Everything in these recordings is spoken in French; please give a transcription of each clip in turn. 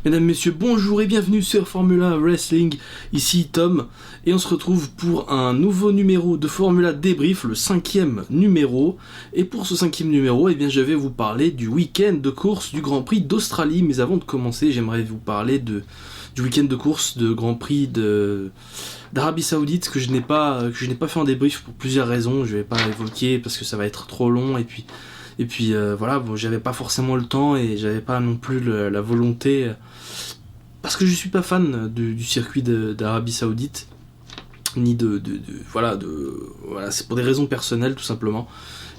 Mesdames, messieurs, bonjour et bienvenue sur Formula Wrestling, ici Tom, et on se retrouve pour un nouveau numéro de Formula Débrief, le 5e numéro, et pour ce 5e numéro, eh bien, je vais vous parler du week-end de course du Grand Prix d'Australie, mais avant de commencer, j'aimerais vous parler du week-end de course de Grand Prix d'Arabie Saoudite, que je n'ai pas fait en débrief pour plusieurs raisons, je vais pas évoquer parce que ça va être trop long, et puis voilà, bon, j'avais pas forcément le temps et j'avais pas non plus la volonté, parce que je suis pas fan du circuit d'Arabie Saoudite, ni voilà, c'est pour des raisons personnelles tout simplement.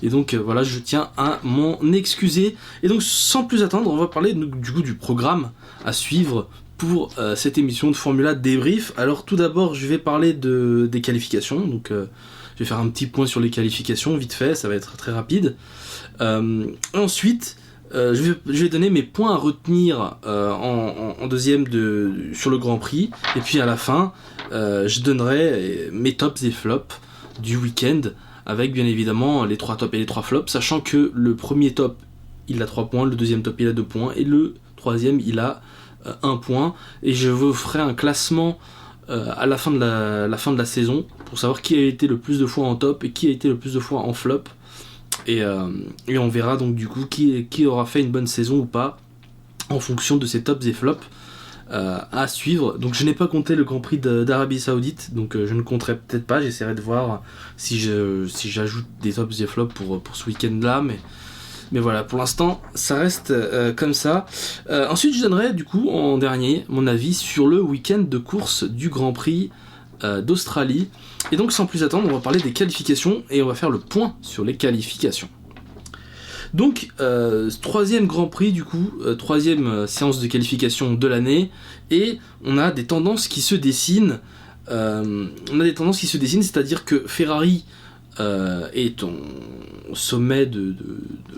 Et donc voilà, je tiens à m'en excuser. Et donc sans plus attendre, on va parler du coup du programme à suivre pour cette émission de Formula Débrief. Alors tout d'abord, je vais parler des qualifications. Donc je vais faire un petit point sur les qualifications vite fait, ça va être très rapide. Ensuite, je vais donner mes points à retenir en deuxième sur le Grand Prix, et puis à la fin je donnerai mes tops et flops du week-end, avec bien évidemment les 3 tops et les 3 flops, sachant que le premier top il a 3 points, le deuxième top il a 2 points, et le troisième il a 1 point, et je vous ferai un classement à la fin de la saison, pour savoir qui a été le plus de fois en top et qui a été le plus de fois en flop. Et on verra donc du coup qui aura fait une bonne saison ou pas en fonction de ces tops et flops à suivre. Donc je n'ai pas compté le Grand Prix d'Arabie Saoudite, donc je ne compterai peut-être pas, j'essaierai de voir si j'ajoute des tops et flops pour ce week-end là, mais voilà, pour l'instant ça reste comme ça. Ensuite je donnerai du coup en dernier mon avis sur le week-end de course du Grand Prix d'Australie. Et donc sans plus attendre, on va parler des qualifications et on va faire le point sur les qualifications. Donc 3e Grand Prix du coup, 3e séance de qualification de l'année, et on a des tendances qui se dessinent. C'est-à-dire que Ferrari est au sommet de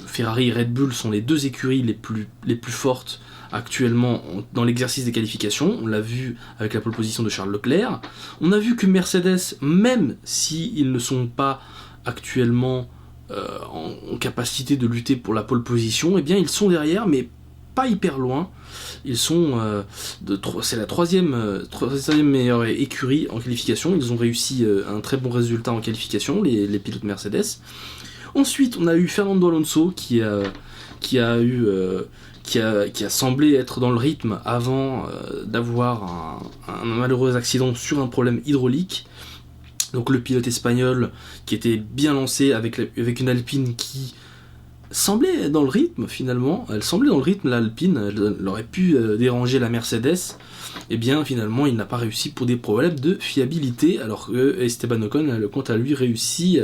Ferrari et Red Bull sont les 2 écuries les plus fortes actuellement dans l'exercice des qualifications. On l'a vu avec la pole position de Charles Leclerc. On a vu que Mercedes, même s'ils ne sont pas actuellement en capacité de lutter pour la pole position, eh bien ils sont derrière, mais pas hyper loin. Ils sont c'est la troisième meilleure écurie en qualification. Ils ont réussi un très bon résultat en qualification, les pilotes Mercedes. Ensuite, on a eu Fernando Alonso qui a semblé être dans le rythme avant d'avoir un malheureux accident sur un problème hydraulique. Donc le pilote espagnol qui était bien lancé avec une Alpine qui semblait être dans le rythme finalement. Elle semblait dans le rythme, l'Alpine, elle aurait pu déranger la Mercedes. Et bien finalement il n'a pas réussi pour des problèmes de fiabilité, alors que Esteban Ocon, quant à lui, réussit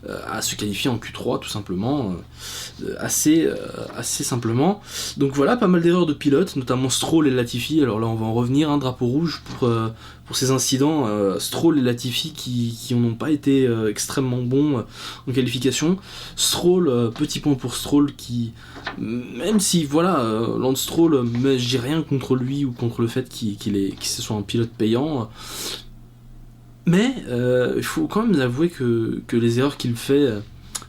à se qualifier en Q3 tout simplement, assez simplement. Donc voilà, pas mal d'erreurs de pilotes, notamment Stroll et Latifi. Alors là on va en revenir, drapeau rouge pour ces incidents, Stroll et Latifi qui n'ont pas été extrêmement bons en qualification. Stroll, petit point pour Stroll qui, même si voilà, Lance Stroll, mais je dis rien contre lui ou contre le fait qu'il soit un pilote payant, mais il faut quand même avouer que les erreurs qu'il fait,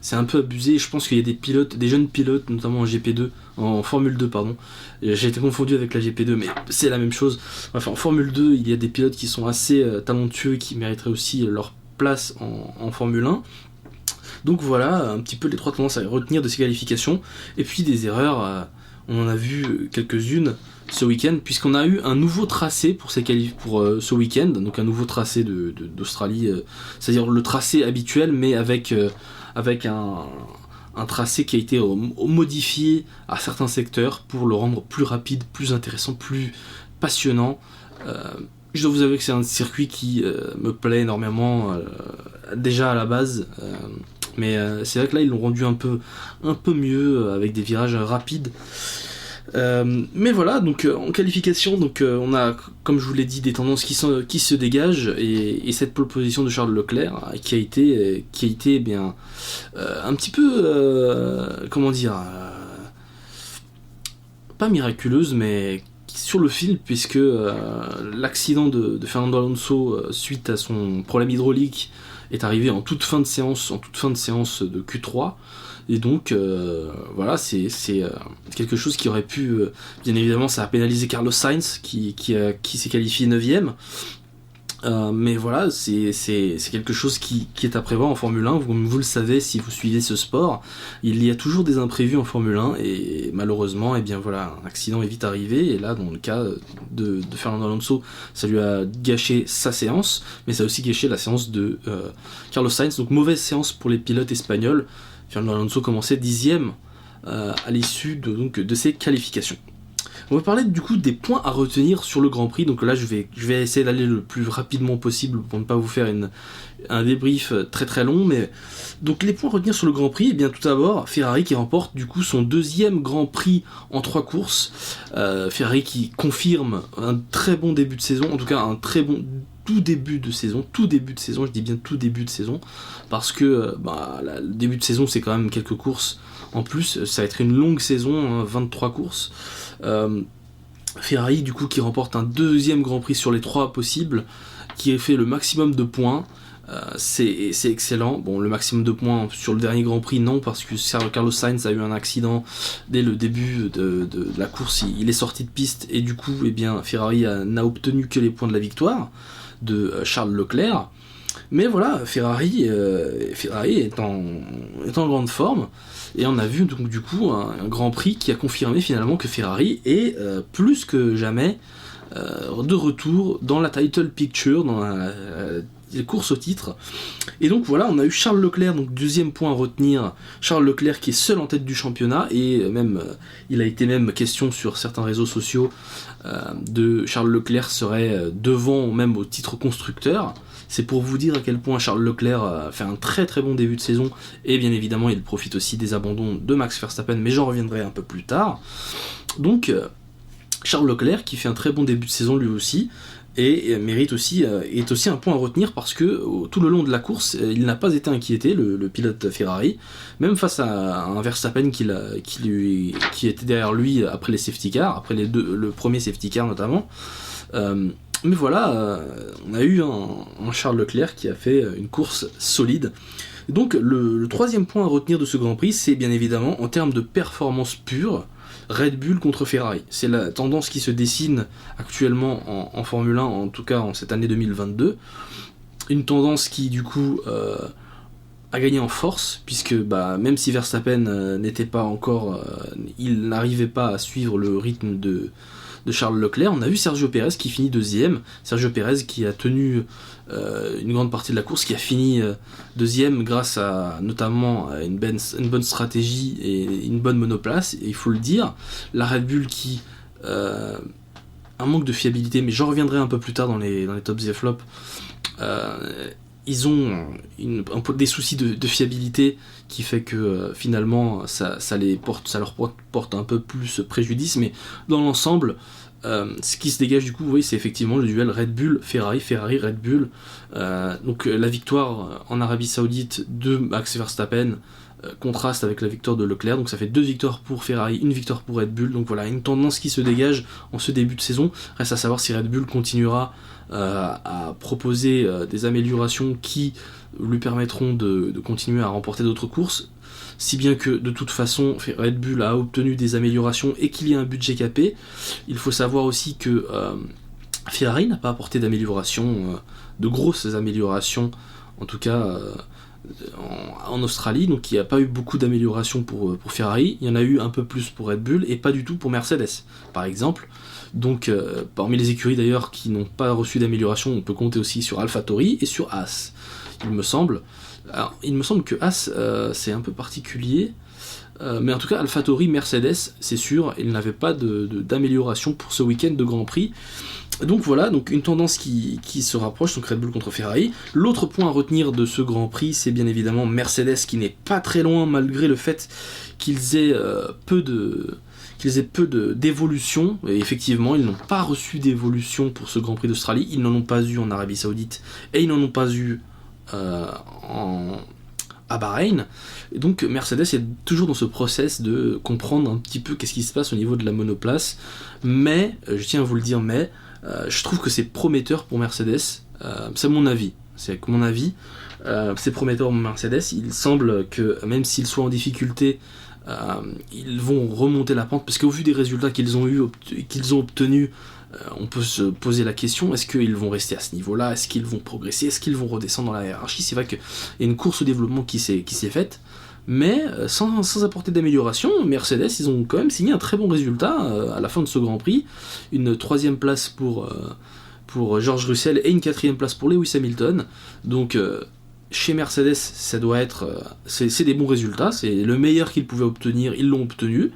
c'est un peu abusé. Je pense qu'il y a des jeunes pilotes, notamment en GP2, en Formule 2 pardon, j'ai été confondu avec la GP2, mais c'est la même chose. Enfin, en Formule 2, il y a des pilotes qui sont assez talentueux et qui mériteraient aussi leur place en Formule 1. Donc voilà, un petit peu les 3 tendances à retenir de ces qualifications. Et puis des erreurs, on en a vu quelques-unes ce week-end, puisqu'on a eu un nouveau tracé pour ce week-end, donc un nouveau tracé d'Australie, c'est-à-dire le tracé habituel, mais avec un tracé qui a été modifié à certains secteurs pour le rendre plus rapide, plus intéressant, plus passionnant. Je dois vous avouer que c'est un circuit qui me plaît énormément déjà à la base, mais c'est vrai que là ils l'ont rendu un peu mieux avec des virages rapides. Mais voilà, donc en qualification, donc on a, comme je vous l'ai dit, des tendances qui se dégagent, et cette pole position de Charles Leclerc qui a été bien un petit peu comment dire, pas miraculeuse, mais sur le fil, puisque l'accident de Fernando Alonso suite à son problème hydraulique est arrivé en toute fin de séance de Q3. Et donc, voilà, c'est quelque chose qui aurait pu... bien évidemment, ça a pénalisé Carlos Sainz, qui s'est qualifié 9ème. Mais voilà, c'est quelque chose qui est à prévoir en Formule 1. Vous le savez si vous suivez ce sport, il y a toujours des imprévus en Formule 1 et malheureusement, eh bien voilà, un accident est vite arrivé. Et là, dans le cas de Fernando Alonso, ça lui a gâché sa séance, mais ça a aussi gâché la séance de Carlos Sainz. Donc mauvaise séance pour les pilotes espagnols. Fernando Alonso commençait 10ème à l'issue de ses qualifications. On va parler du coup des points à retenir sur le Grand Prix. Donc là, je vais essayer d'aller le plus rapidement possible pour ne pas vous faire un débrief très très long. Mais donc les points à retenir sur le Grand Prix, eh bien tout d'abord Ferrari qui remporte du coup son 2e Grand Prix en 3 courses. Ferrari qui confirme un très bon début de saison, en tout cas un très bon tout début de saison, je dis bien tout début de saison, parce que le début de saison c'est quand même quelques courses en plus, ça va être une longue saison, 23 courses. Ferrari du coup qui remporte un 2e Grand Prix sur les 3 possibles, qui a fait le maximum de points, c'est excellent. Bon, le maximum de points sur le dernier Grand Prix non, parce que Carlos Sainz a eu un accident dès le début de la course, il est sorti de piste et du coup eh bien, Ferrari n'a obtenu que les points de la victoire de Charles Leclerc. Mais voilà, Ferrari est en grande forme. Et on a vu donc du coup un Grand Prix qui a confirmé finalement que Ferrari est plus que jamais de retour dans la title picture, dans les courses au titre. Et donc voilà, on a eu Charles Leclerc, donc 2e point à retenir, Charles Leclerc qui est seul en tête du championnat, et même il a été même question sur certains réseaux sociaux de Charles Leclerc serait devant même au titre constructeur. C'est pour vous dire à quel point Charles Leclerc fait un très très bon début de saison, et bien évidemment il profite aussi des abandons de Max Verstappen, mais j'en reviendrai un peu plus tard. Donc Charles Leclerc qui fait un très bon début de saison lui aussi, et est aussi un point à retenir parce que tout le long de la course il n'a pas été inquiété, le pilote Ferrari, même face à un Verstappen qui était derrière lui après les safety cars, après le premier safety car notamment. Mais voilà, on a eu un Charles Leclerc qui a fait une course solide. Donc le 3e point à retenir de ce Grand Prix, c'est bien évidemment en termes de performance pure, Red Bull contre Ferrari. C'est la tendance qui se dessine actuellement en Formule 1, en tout cas en cette année 2022. Une tendance qui du coup a gagné en force, puisque même si Verstappen n'était pas encore... il n'arrivait pas à suivre le rythme de Charles Leclerc, on a vu Sergio Pérez qui finit 2ème, Sergio Pérez qui a tenu une grande partie de la course, qui a fini 2ème grâce à notamment à une bonne stratégie et une bonne monoplace, et il faut le dire, la Red Bull qui un manque de fiabilité, mais j'en reviendrai un peu plus tard dans les tops et flops, ils ont des soucis de fiabilité qui fait que finalement ça leur porte un peu plus préjudice, mais dans l'ensemble ce qui se dégage du coup, oui, c'est effectivement le duel Red Bull Ferrari, Ferrari Red Bull. Donc la victoire en Arabie Saoudite de Max Verstappen contraste avec la victoire de Leclerc, donc ça fait 2 victoires pour Ferrari, 1 victoire pour Red Bull. Donc voilà, une tendance qui se dégage en ce début de saison. Reste à savoir si Red Bull continuera à proposer des améliorations qui lui permettront de continuer à remporter d'autres courses, si bien que de toute façon Red Bull a obtenu des améliorations et qu'il y a un budget capé. Il faut savoir aussi que Ferrari n'a pas apporté d'améliorations, de grosses améliorations, en tout cas en Australie, donc il n'y a pas eu beaucoup d'améliorations pour Ferrari. Il y en a eu un peu plus pour Red Bull et pas du tout pour Mercedes par exemple. Donc parmi les écuries d'ailleurs qui n'ont pas reçu d'amélioration, on peut compter aussi sur AlphaTauri et sur Haas, il me semble. Alors, il me semble que Haas c'est un peu particulier, mais en tout cas AlphaTauri, Mercedes, c'est sûr, il n'avait pas d'amélioration pour ce week-end de Grand Prix. Donc voilà, donc une tendance qui se rapproche, donc Red Bull contre Ferrari. L'autre point à retenir de ce Grand Prix, c'est bien évidemment Mercedes qui n'est pas très loin malgré le fait qu'ils aient peu d'évolution. Et effectivement, ils n'ont pas reçu d'évolution pour ce Grand Prix d'Australie, ils n'en ont pas eu en Arabie Saoudite et ils n'en ont pas eu à Bahreïn. Et donc Mercedes est toujours dans ce process de comprendre un petit peu qu'est-ce qui se passe au niveau de la monoplace, mais, je tiens à vous le dire, je trouve que c'est prometteur pour Mercedes, c'est mon avis, c'est prometteur pour Mercedes. Il semble que même s'ils soient en difficulté, ils vont remonter la pente, parce qu'au vu des résultats qu'ils ont obtenus, on peut se poser la question, est-ce qu'ils vont rester à ce niveau-là, est-ce qu'ils vont progresser, est-ce qu'ils vont redescendre dans la hiérarchie. C'est vrai qu'il y a une course au développement qui s'est faite, mais sans apporter d'amélioration. Mercedes, ils ont quand même signé un très bon résultat à la fin de ce Grand Prix, une 3ème place pour George Russell et une 4ème place pour Lewis Hamilton. Donc chez Mercedes, ça doit être c'est des bons résultats, c'est le meilleur qu'ils pouvaient obtenir, ils l'ont obtenu.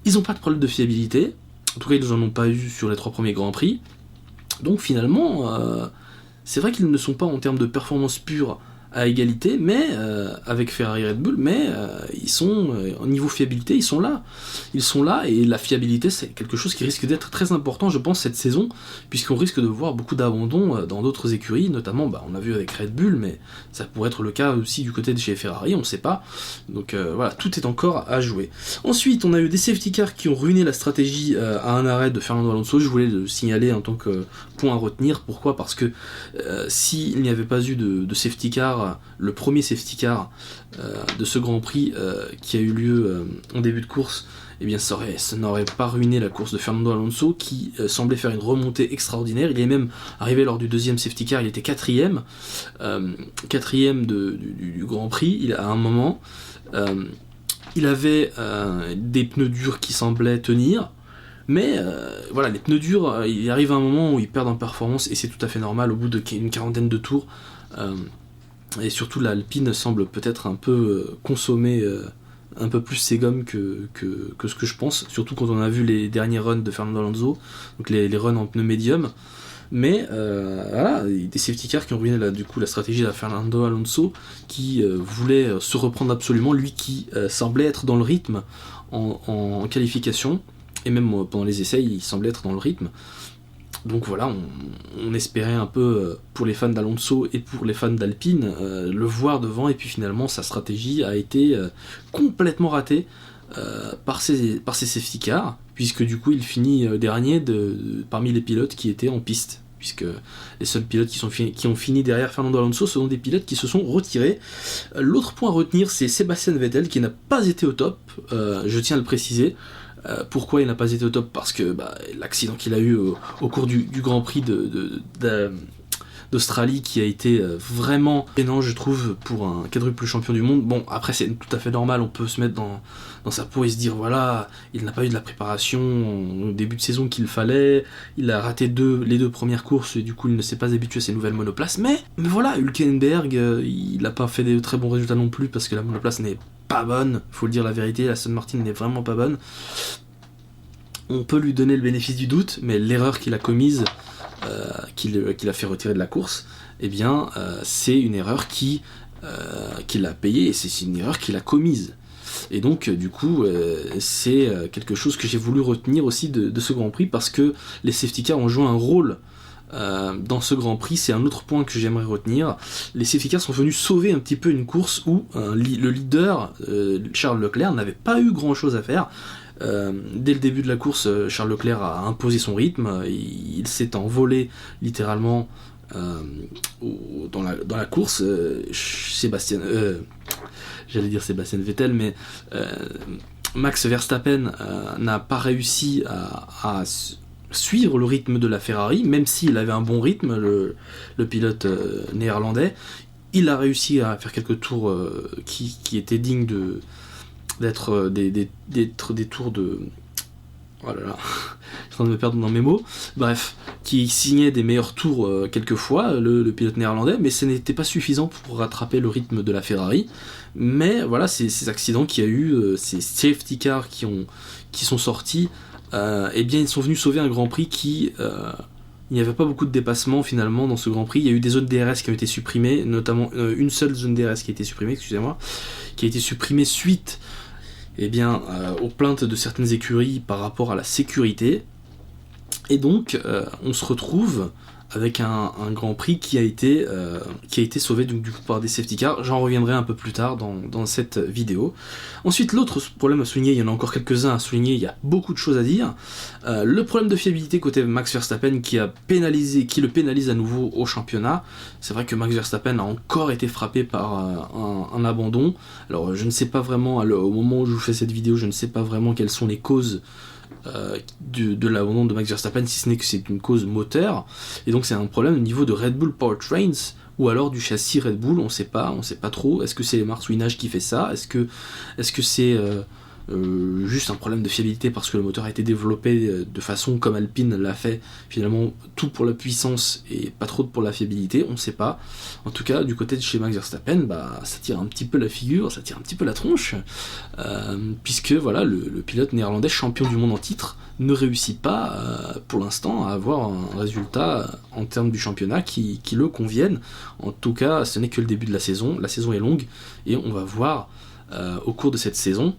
Ils n'ont pas de problème de fiabilité, en tout cas ils n'en ont pas eu sur les 3 premiers Grands Prix. Donc finalement, c'est vrai qu'ils ne sont pas en termes de performance pure à égalité, mais avec Ferrari et Red Bull, mais ils sont au niveau fiabilité, ils sont là, et la fiabilité c'est quelque chose qui risque d'être très important, je pense, cette saison, puisqu'on risque de voir beaucoup d'abandons dans d'autres écuries, notamment on a vu avec Red Bull, mais ça pourrait être le cas aussi du côté de chez Ferrari, on ne sait pas. Donc voilà, tout est encore à jouer. Ensuite, on a eu des safety cars qui ont ruiné la stratégie à un arrêt de Fernando Alonso. Je voulais le signaler en tant que point à retenir. Pourquoi ? Parce que s'il n'y avait pas eu de safety car, le premier safety car de ce Grand Prix qui a eu lieu en début de course, eh bien ça n'aurait pas ruiné la course de Fernando Alonso, qui semblait faire une remontée extraordinaire. Il est même arrivé lors du 2e safety car, il était 4ème du Grand Prix. À un moment, il avait des pneus durs qui semblaient tenir, mais voilà, les pneus durs, il arrive à un moment où ils perdent en performance, et c'est tout à fait normal au bout d'une 40aine de tours. Et surtout l'Alpine semble peut-être un peu consommer un peu plus ses gommes que ce que je pense, surtout quand on a vu les derniers runs de Fernando Alonso, donc les runs en pneus médium. Mais voilà, des safety cars qui ont ruiné la stratégie de Fernando Alonso, qui voulait se reprendre absolument, lui qui semblait être dans le rythme en qualification, et même pendant les essais il semblait être dans le rythme. Donc voilà, on espérait un peu pour les fans d'Alonso et pour les fans d'Alpine le voir devant, et puis finalement sa stratégie a été complètement ratée par ses safety cars, puisque du coup il finit dernier parmi les pilotes qui étaient en piste, puisque les seuls pilotes qui ont fini derrière Fernando Alonso sont des pilotes qui se sont retirés. L'autre point à retenir, c'est Sébastien Vettel, qui n'a pas été au top, je tiens à le préciser. Pourquoi il n'a pas été au top ? Parce que l'accident qu'il a eu au cours du Grand Prix d'Australie, qui a été vraiment gênant, je trouve, pour un quadruple champion du monde. Bon, après c'est tout à fait normal, on peut se mettre dans sa peau et se dire voilà, il n'a pas eu de la préparation au début de saison qu'il fallait, il a raté les 2 premières courses, et du coup il ne s'est pas habitué à ses nouvelles monoplaces, mais voilà, Hülkenberg, il n'a pas fait de très bons résultats non plus, parce que la monoplace n'est pas bonne, faut le dire la vérité, la Aston Martin n'est vraiment pas bonne. On peut lui donner le bénéfice du doute, mais l'erreur qu'il a commise, qu'il a fait retirer de la course, eh bien c'est une erreur qu'il a payée, et c'est une erreur qu'il a commise. Et donc du coup c'est quelque chose que j'ai voulu retenir aussi de ce Grand Prix, parce que les safety cars ont joué un rôle dans ce Grand Prix. C'est un autre point que j'aimerais retenir. Les safety cars sont venus sauver un petit peu une course où le leader, Charles Leclerc, n'avait pas eu grand chose à faire. Dès le début de la course, Charles Leclerc a imposé son rythme, il s'est envolé littéralement dans la course. Sébastien Vettel, mais Max Verstappen n'a pas réussi à suivre le rythme de la Ferrari, même s'il avait un bon rythme, le pilote néerlandais. Il a réussi à faire quelques tours qui étaient dignes d'être des tours de... Oh là là, je suis en train de me perdre dans mes mots. Bref, qui signait des meilleurs tours quelquefois, le pilote néerlandais, mais ce n'était pas suffisant pour rattraper le rythme de la Ferrari. Mais voilà, ces accidents qu'il y a eu, ces safety cars qui sont sortis, eh bien ils sont venus sauver un Grand Prix il n'y avait pas beaucoup de dépassements finalement dans ce Grand Prix. Il y a eu des zones DRS qui ont été supprimées, notamment une seule zone DRS qui a été supprimée, qui a été supprimée suite aux plaintes de certaines écuries par rapport à la sécurité. Et donc on se retrouve avec un Grand Prix qui a été sauvé du coup par des safety cars. J'en reviendrai un peu plus tard dans cette vidéo. Ensuite, l'autre problème à souligner, il y en a encore quelques-uns à souligner, il y a beaucoup de choses à dire. Le problème de fiabilité côté Max Verstappen qui le pénalise à nouveau au championnat. C'est vrai que Max Verstappen a encore été frappé par un abandon. Alors je ne sais pas vraiment, au moment où je vous fais cette vidéo, je ne sais pas vraiment quelles sont les causes de l'abandon de Max Verstappen, si ce n'est que c'est une cause moteur, et donc c'est un problème au niveau de Red Bull Powertrains, ou alors du châssis Red Bull, on sait pas trop, est-ce que c'est marsouinage qui fait ça, est-ce que c'est juste un problème de fiabilité parce que le moteur a été développé de façon comme Alpine l'a fait, finalement tout pour la puissance et pas trop pour la fiabilité, on sait pas. En tout cas, du côté de chez Max Verstappen, ça tire un petit peu la figure, ça tire un petit peu la tronche, puisque voilà, le pilote néerlandais champion du monde en titre ne réussit pas pour l'instant à avoir un résultat en termes du championnat qui le convienne. En tout cas, ce n'est que le début de la saison est longue et on va voir au cours de cette saison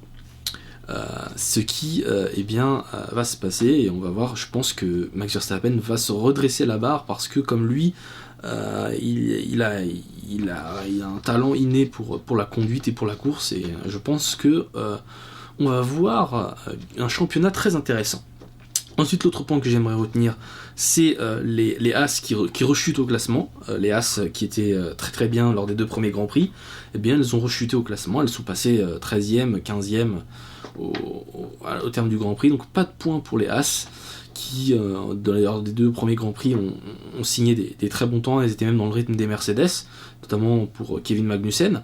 ce qui va se passer, et on va voir. Je pense que Max Verstappen va se redresser la barre parce que comme lui il a un talent inné pour la conduite et pour la course, et je pense que on va voir un championnat très intéressant. Ensuite, l'autre point que j'aimerais retenir, c'est les As qui rechutent au classement. Les As qui étaient très très bien lors des 2 premiers Grands Prix, eh bien elles ont rechuté au classement, elles sont passées 13e, 15e au terme du Grand Prix, donc pas de points pour les As qui, lors des 2 premiers Grands Prix, ont signé des très bons temps, elles étaient même dans le rythme des Mercedes, notamment pour Kevin Magnussen.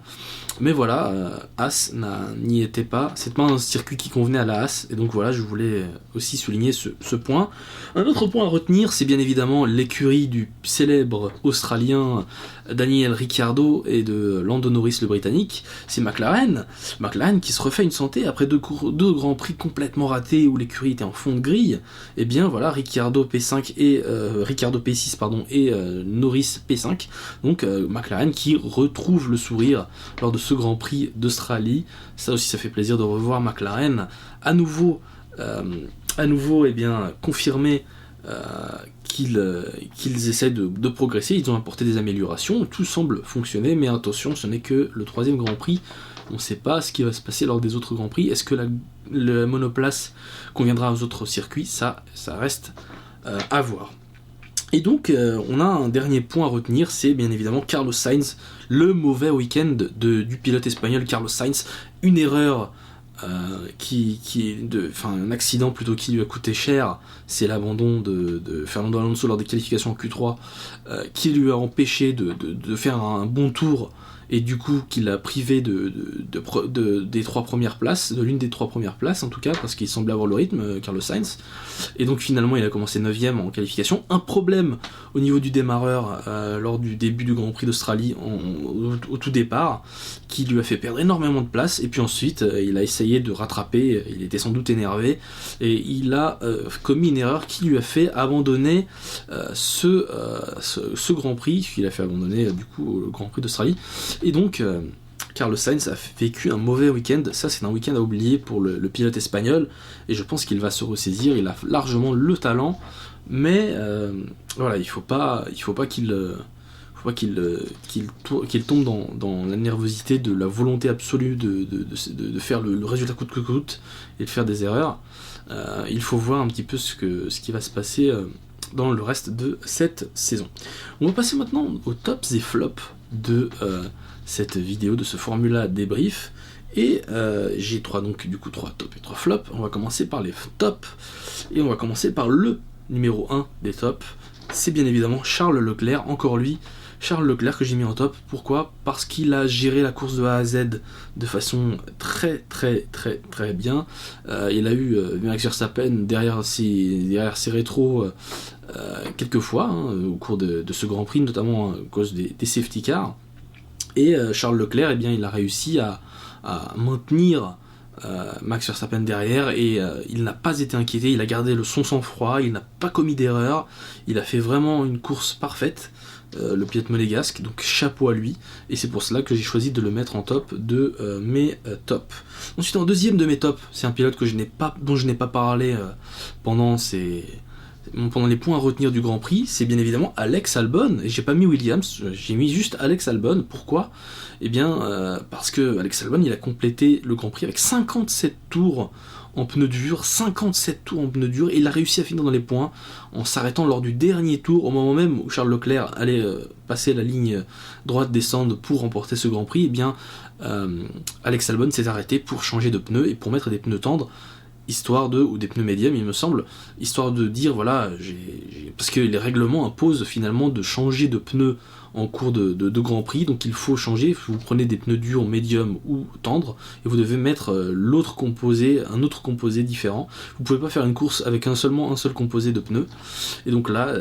Mais voilà, As n'y était pas, c'est pas un circuit qui convenait à la As, et donc voilà, je voulais aussi souligner ce point. Un autre point à retenir, c'est bien évidemment l'écurie du célèbre Australien Daniel Ricciardo et de Lando Norris le Britannique, c'est McLaren qui se refait une santé après 2 Grands Prix complètement ratés où l'écurie était en fond de grille. Et bien voilà, Ricciardo P5 et Ricciardo P6 et Norris P5, donc McLaren qui retrouve le sourire lors de ce Grand Prix d'Australie. Ça aussi, ça fait plaisir de revoir McLaren à nouveau confirmer qu'ils essaient de progresser. Ils ont apporté des améliorations, tout semble fonctionner, mais attention, ce n'est que le 3e Grand Prix. On ne sait pas ce qui va se passer lors des autres Grands Prix. Est-ce que la monoplace conviendra aux autres circuits? Ça reste à voir. Et donc, on a un dernier point à retenir, c'est bien évidemment Carlos Sainz, le mauvais week-end du pilote espagnol Carlos Sainz, une erreur un accident plutôt qui lui a coûté cher, c'est l'abandon de Fernando Alonso lors des qualifications en Q3, qui lui a empêché de faire un bon tour, et du coup qui l'a privé des 3 premières places, de l'une des 3 premières places en tout cas, parce qu'il semblait avoir le rythme, Carlos Sainz, et donc finalement il a commencé 9ème en qualification. Un problème au niveau du démarreur lors du début du Grand Prix d'Australie au tout départ, qui lui a fait perdre énormément de place, et puis ensuite il a essayé de rattraper, il était sans doute énervé, et il a commis une erreur qui lui a fait abandonner ce Grand Prix, qu'il a fait abandonner du coup le Grand Prix d'Australie. Et donc, Carlos Sainz a vécu un mauvais week-end. Ça, c'est un week-end à oublier pour le pilote espagnol, et je pense qu'il va se ressaisir. Il a largement le talent, mais voilà, il faut pas qu'il tombe dans la nervosité de la volonté absolue de faire le résultat coûte que coûte et de faire des erreurs. Il faut voir un petit peu ce qui va se passer dans le reste de cette saison. On va passer maintenant aux tops et flops de cette vidéo, de ce Formula débrief, et j'ai trois tops et 3 flops. On va commencer par les tops, et on va commencer par le numéro 1 des tops, c'est bien évidemment Charles Leclerc, encore lui, Charles Leclerc que j'ai mis en top. Pourquoi ? Parce qu'il a géré la course de A à Z de façon très très très très bien. Il a eu Max Verstappen derrière ses rétros quelques fois au cours de ce Grand Prix, notamment à cause des safety cars. Et Charles Leclerc, eh bien, il a réussi à maintenir Max Verstappen derrière, et il n'a pas été inquiété, il a gardé son sang-froid, il n'a pas commis d'erreur, il a fait vraiment une course parfaite, le pilote monégasque, donc chapeau à lui, et c'est pour cela que j'ai choisi de le mettre en top de mes tops. Ensuite, en deuxième de mes tops, c'est un pilote dont je n'ai pas parlé pendant pendant les points à retenir du Grand Prix, c'est bien évidemment Alex Albon, et j'ai pas mis Williams, j'ai mis juste Alex Albon. Pourquoi ? Eh bien, parce que Alex Albon, il a complété le Grand Prix avec 57 tours en pneus durs, 57 tours en pneus durs, et il a réussi à finir dans les points en s'arrêtant lors du dernier tour, au moment même où Charles Leclerc allait passer la ligne droite descendre pour remporter ce Grand Prix. Eh bien, Alex Albon s'est arrêté pour changer de pneus et pour mettre des pneus tendres, ou des pneus médiums il me semble, histoire de dire voilà, parce que les règlements imposent finalement de changer de pneus en cours de Grand Prix, donc il faut changer, vous prenez des pneus durs, médiums ou tendres, et vous devez mettre un autre composé différent. Vous pouvez pas faire une course avec seulement un seul composé de pneus, et donc là,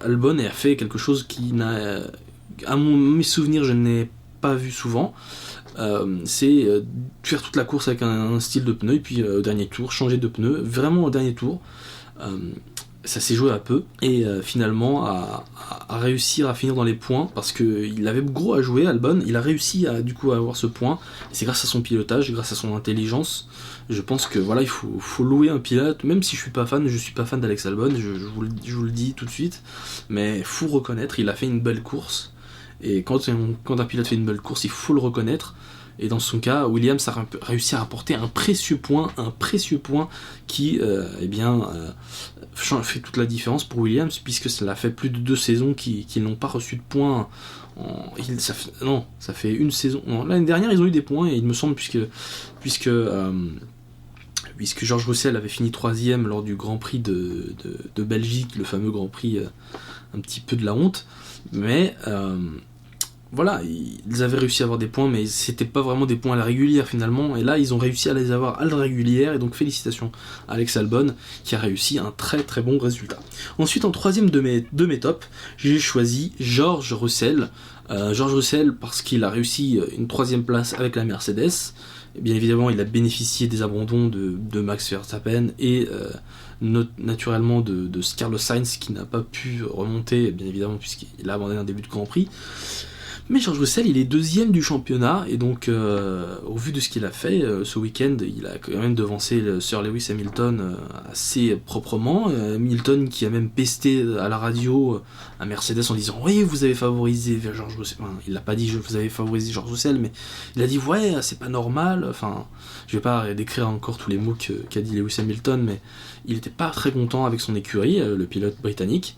Albon a fait quelque chose qui à mes souvenirs, je n'ai pas vu souvent. C'est faire toute la course avec un style de pneu, et puis au dernier tour changer de pneu, vraiment au dernier tour. Ça s'est joué à peu, et finalement à réussir à finir dans les points, parce qu'il avait gros à jouer. Albon, il a réussi à avoir ce point, et c'est grâce à son pilotage, grâce à son intelligence. Je pense que voilà, il faut louer un pilote, même si je suis pas fan d'Alex Albon, je vous le dis tout de suite, mais faut reconnaître, il a fait une belle course. Et quand un pilote fait une belle course, il faut le reconnaître. Et dans son cas, Williams a réussi à rapporter un précieux point qui fait toute la différence pour Williams, puisque cela fait plus de 2 saisons qu'ils n'ont pas reçu de points. Ça fait une saison. Non, l'année dernière, ils ont eu des points, et il me semble, puisque George Russell avait fini 3ème lors du Grand Prix de Belgique, le fameux Grand Prix un petit peu de la honte. Mais voilà, ils avaient réussi à avoir des points, mais c'était pas vraiment des points à la régulière finalement, et là ils ont réussi à les avoir à la régulière, et donc félicitations à Alex Albon qui a réussi un très très bon résultat. Ensuite, en 3ème de mes tops, j'ai choisi George Russell. George Russell parce qu'il a réussi une 3ème place avec la Mercedes. Et bien évidemment, il a bénéficié des abandons de Max Verstappen et naturellement de Carlos Sainz, qui n'a pas pu remonter, bien évidemment, puisqu'il a abandonné un début de Grand Prix. Mais George Russell, il est 2ème du championnat, et donc au vu de ce qu'il a fait ce week-end, il a quand même devancé le Sir Lewis Hamilton assez proprement. Hamilton qui a même pesté à la radio à Mercedes en disant oui, vous avez favorisé George Russell. Enfin, il l'a pas dit vous avez favorisé George Russell, mais il a dit ouais, c'est pas normal. Enfin, je vais pas décrire encore tous les mots qu'a dit Lewis Hamilton, mais il était pas très content avec son écurie, le pilote britannique.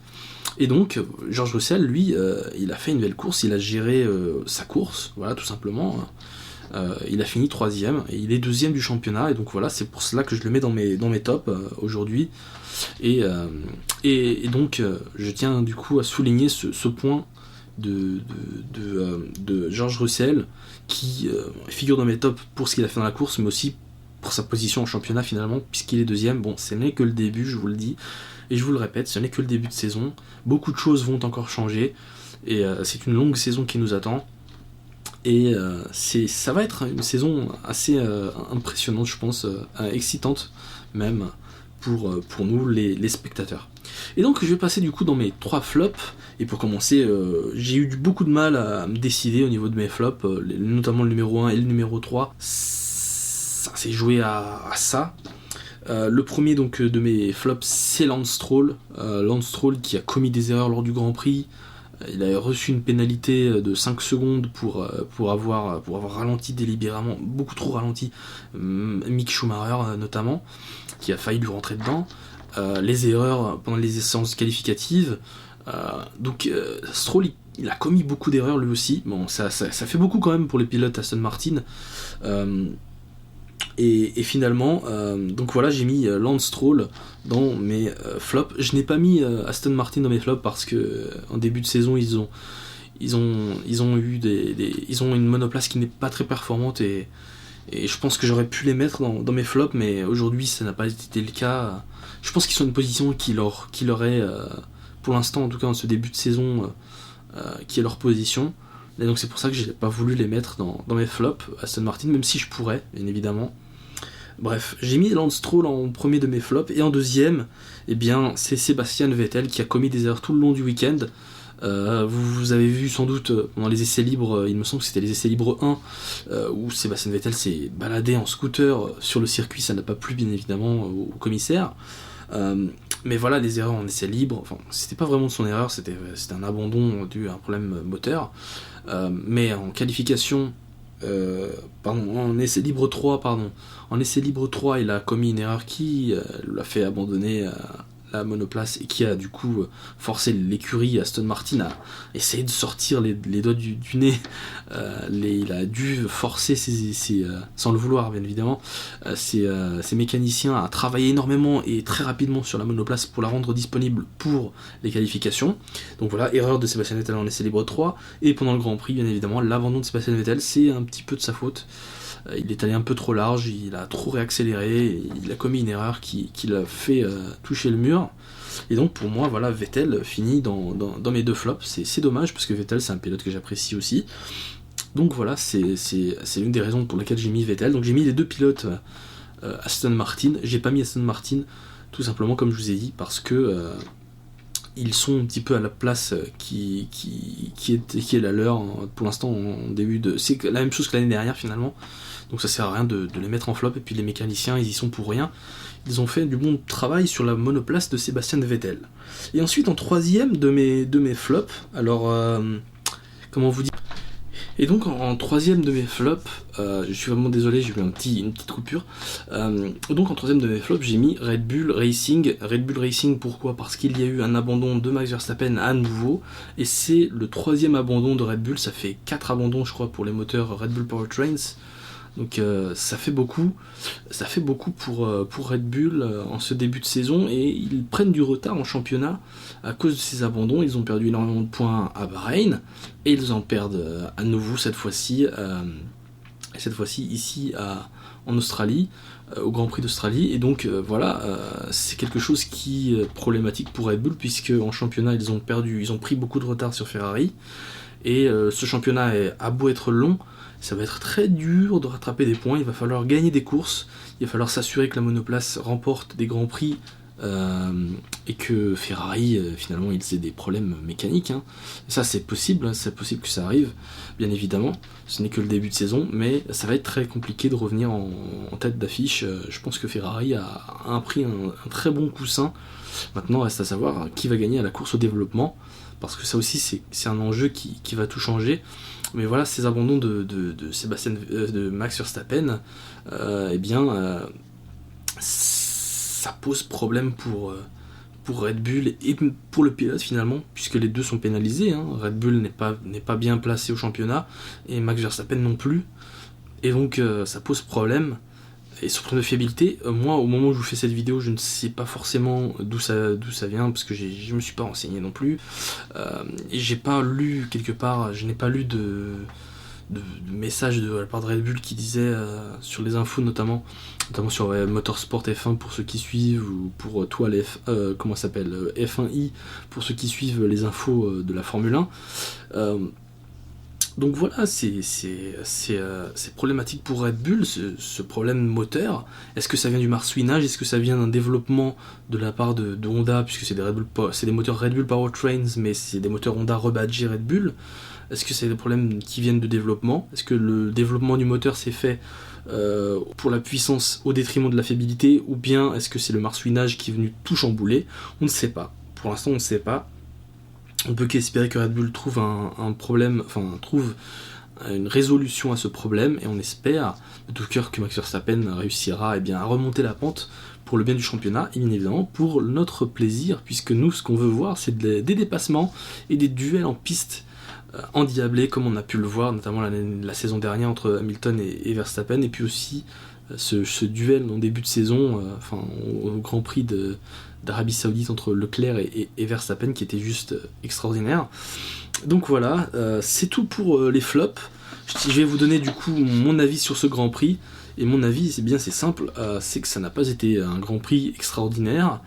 Et donc, George Russell, lui, il a fait une belle course, il a géré sa course, voilà, tout simplement. Il a fini 3ème, et il est 2ème du championnat, et donc voilà, c'est pour cela que je le mets dans mes tops aujourd'hui. Et donc, je tiens du coup à souligner ce point de George Russell, qui figure dans mes tops pour ce qu'il a fait dans la course, mais aussi pour sa position en championnat finalement, puisqu'il est 2ème. Bon, ce n'est que le début, je vous le dis. Et je vous le répète, ce n'est que le début de saison, beaucoup de choses vont encore changer, et c'est une longue saison qui nous attend, et ça va être une saison assez impressionnante, je pense, excitante même, pour nous les spectateurs. Et donc je vais passer du coup dans mes 3 flops, et pour commencer, j'ai eu beaucoup de mal à me décider au niveau de mes flops, notamment le numéro 1 et le numéro 3, ça s'est joué à ça. Le premier donc de mes flops, c'est Lance Stroll. Lance Stroll qui a commis des erreurs lors du Grand Prix. Il a reçu une pénalité de 5 secondes pour avoir ralenti délibérément, beaucoup trop ralenti, Mick Schumacher notamment, qui a failli lui rentrer dedans. Les erreurs pendant les séances qualificatives. Donc Stroll, il a commis beaucoup d'erreurs lui aussi. Bon, ça fait beaucoup quand même pour les pilotes Aston Martin. Et finalement, donc voilà, j'ai mis Lance Stroll dans mes flops. Je n'ai pas mis Aston Martin dans mes flops parce que en début de saison, ils ont une monoplace qui n'est pas très performante, et je pense que j'aurais pu les mettre dans mes flops, mais aujourd'hui ça n'a pas été le cas. Je pense qu'ils sont dans une position qui leur est, pour l'instant en tout cas en ce début de saison, qui est leur position. Et donc c'est pour ça que j'ai pas voulu les mettre dans mes flops, Aston Martin, même si je pourrais, bien évidemment. Bref, j'ai mis Lance Stroll en premier de mes flops, et en deuxième, eh bien, c'est Sebastian Vettel qui a commis des erreurs tout le long du week-end. Vous avez vu sans doute pendant les essais libres, il me semble que c'était les essais libres 1, où Sebastian Vettel s'est baladé en scooter sur le circuit, ça n'a pas plu bien évidemment au commissaire. Mais voilà, les erreurs en essai libre, enfin, c'était pas vraiment de son erreur, c'était un abandon dû à un problème moteur. Mais en qualification, en essai libre 3, en essai libre 3, il a commis une erreur qui l'a fait abandonner la monoplace et qui a du coup forcé l'écurie Aston Martin à essayer de sortir les doigts du nez. Il a dû forcer sans le vouloir bien évidemment, ses mécaniciens à travailler énormément et très rapidement sur la monoplace pour la rendre disponible pour les qualifications. Donc voilà, erreur de Sébastien Vettel en essai libre 3, et pendant le Grand Prix bien évidemment, l'abandon de Sébastien Vettel, c'est un petit peu de sa faute. Il est allé un peu trop large, il a trop réaccéléré, il a commis une erreur qui l'a fait toucher le mur. Et donc pour moi, voilà, Vettel finit dans mes 2 flops. C'est dommage parce que Vettel, c'est un pilote que j'apprécie aussi. Donc voilà, c'est l'une des raisons pour lesquelles j'ai mis Vettel. Donc j'ai mis les 2 pilotes Aston Martin. J'ai pas mis Aston Martin, tout simplement comme je vous ai dit, parce que ils sont un petit peu à la place qui est la leur pour l'instant en début de... C'est la même chose que l'année dernière finalement, donc ça sert à rien de les mettre en flop, et puis les mécaniciens ils y sont pour rien, ils ont fait du bon travail sur la monoplace de Sébastien Vettel. Et ensuite en troisième de mes flops, alors comment vous dire... Et donc en troisième de mes flops, je suis vraiment désolé, j'ai eu une petite coupure. Donc en troisième de mes flops, j'ai mis Red Bull Racing. Red Bull Racing, pourquoi ? Parce qu'il y a eu un abandon de Max Verstappen à nouveau, et c'est le 3e abandon de Red Bull. Ça fait 4 abandons je crois pour les moteurs Red Bull Powertrains. Donc ça fait beaucoup pour Red Bull en ce début de saison, et ils prennent du retard en championnat à cause de ces abandons. Ils ont perdu énormément de points à Bahreïn, et ils en perdent à nouveau cette fois-ci ici en Australie, au Grand Prix d'Australie. Et donc c'est quelque chose qui est problématique pour Red Bull, puisque en championnat ils ont pris beaucoup de retard sur Ferrari, et ce championnat a beau être long, ça va être très dur de rattraper des points. Il va falloir gagner des courses, il va falloir s'assurer que la monoplace remporte des grands prix, et que Ferrari finalement ils aient des problèmes mécaniques, hein. Ça c'est possible que ça arrive, bien évidemment, ce n'est que le début de saison, mais ça va être très compliqué de revenir en tête d'affiche. Je pense que Ferrari a pris un très bon coussin. Maintenant reste à savoir qui va gagner à la course au développement, parce que ça aussi c'est un enjeu qui va tout changer. Mais voilà, ces abandons de Max Verstappen, ça pose problème pour Red Bull et pour le pilote finalement, puisque les deux sont pénalisés, hein. Red Bull n'est pas bien placé au championnat, et Max Verstappen non plus, et donc ça pose problème. Et sur problème de fiabilité, moi au moment où je vous fais cette vidéo, je ne sais pas forcément d'où ça vient, parce que je me suis pas renseigné non plus, et j'ai pas lu quelque part, je n'ai pas lu de messages de la part de Red Bull qui disait sur les infos, notamment sur Motorsport F1 pour ceux qui suivent, ou pour Toile F1i pour ceux qui suivent les infos de la Formule 1. Donc voilà, c'est problématique pour Red Bull, ce problème moteur. Est-ce que ça vient du marsouinage ? Est-ce que ça vient d'un développement de la part de Honda, puisque c'est des moteurs Red Bull Powertrains, mais c'est des moteurs Honda rebadgés Red Bull ? Est-ce que c'est des problèmes qui viennent de développement ? Est-ce que le développement du moteur s'est fait pour la puissance au détriment de la fiabilité, ou bien est-ce que c'est le marsouinage qui est venu tout chambouler ? On ne sait pas. Pour l'instant, on ne sait pas. On peut qu'espérer que Red Bull trouve trouve une résolution à ce problème, et on espère de tout cœur que Max Verstappen réussira à remonter la pente pour le bien du championnat, et bien évidemment pour notre plaisir, puisque nous, ce qu'on veut voir, c'est des dépassements et des duels en piste endiablés, comme on a pu le voir notamment la saison dernière entre Hamilton et Verstappen, et puis aussi ce duel en début de saison, au Grand Prix d'Arabie Saoudite entre Leclerc et Verstappen, qui était juste extraordinaire. Donc voilà, c'est tout pour les flops. Je vais vous donner du coup mon avis sur ce Grand Prix, et mon avis c'est simple, c'est que ça n'a pas été un Grand Prix extraordinaire,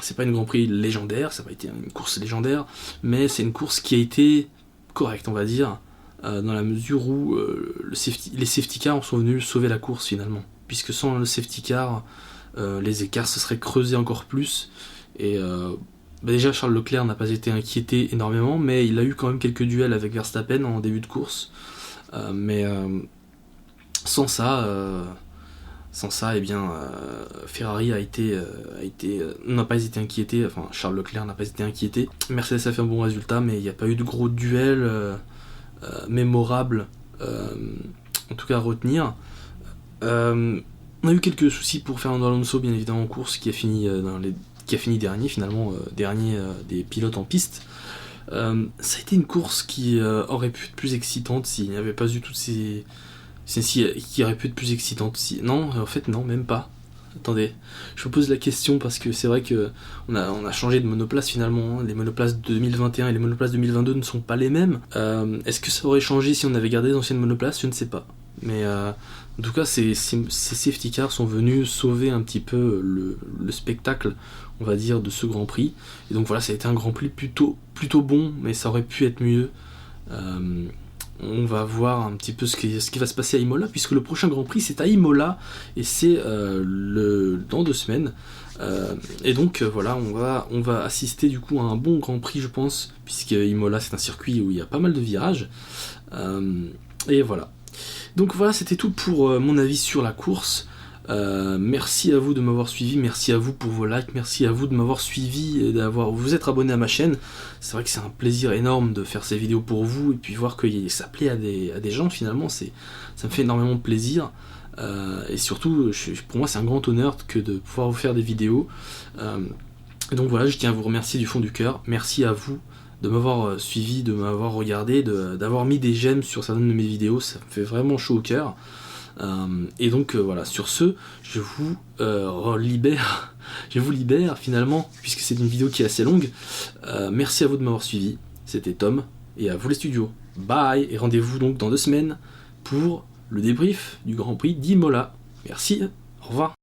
c'est pas une Grand Prix légendaire, ça n'a pas été une course légendaire, mais c'est une course qui a été correcte, on va dire, dans la mesure où les safety cars sont venus sauver la course finalement, puisque sans le safety car, les écarts se seraient creusés encore plus, et déjà Charles Leclerc n'a pas été inquiété énormément, mais il a eu quand même quelques duels avec Verstappen en début de course, mais sans ça, Sans ça, eh bien, Ferrari n'a pas été inquiété, enfin Charles Leclerc n'a pas été inquiété. Mercedes a fait un bon résultat, mais il n'y a pas eu de gros duels mémorables, en tout cas à retenir. On a eu quelques soucis pour Fernando Alonso, bien évidemment, en course, qui a fini dernier, finalement, dernier des pilotes en piste. Ça a été une course qui aurait pu être plus excitante s'il n'y avait pas eu toutes ces... qui aurait pu être plus excitante si... Non, en fait, non, même pas. Attendez, je vous pose la question parce que c'est vrai que on a changé de monoplace finalement. Les monoplaces de 2021 et les monoplaces de 2022 ne sont pas les mêmes. Est-ce que ça aurait changé si on avait gardé les anciennes monoplaces? Je ne sais pas. Mais en tout cas, ces safety cars sont venus sauver un petit peu le spectacle, on va dire, de ce Grand Prix. Et donc voilà, ça a été un Grand Prix plutôt bon, mais ça aurait pu être mieux. On va voir un petit peu ce qui va se passer à Imola, puisque le prochain Grand Prix c'est à Imola, et c'est dans 2 semaines. Et donc voilà, on va assister du coup à un bon Grand Prix, je pense, puisque Imola c'est un circuit où il y a pas mal de virages. Et voilà. Donc voilà, c'était tout pour mon avis sur la course. Merci à vous de m'avoir suivi, merci à vous pour vos likes, merci à vous de m'avoir suivi et vous êtes abonné à ma chaîne. C'est vrai que c'est un plaisir énorme de faire ces vidéos pour vous et puis voir que ça plaît à des gens finalement, ça me fait énormément de plaisir. Et surtout, pour moi c'est un grand honneur que de pouvoir vous faire des vidéos. Et donc voilà, je tiens à vous remercier du fond du cœur. Merci à vous de m'avoir suivi, de m'avoir regardé, d'avoir mis des j'aime sur certaines de mes vidéos, ça me fait vraiment chaud au cœur. Et donc voilà, sur ce, je vous libère finalement, puisque c'est une vidéo qui est assez longue. Merci à vous de m'avoir suivi, c'était Tom, et à vous les studios. Bye, et rendez-vous donc dans 2 semaines pour le débrief du Grand Prix d'Imola. Merci, au revoir.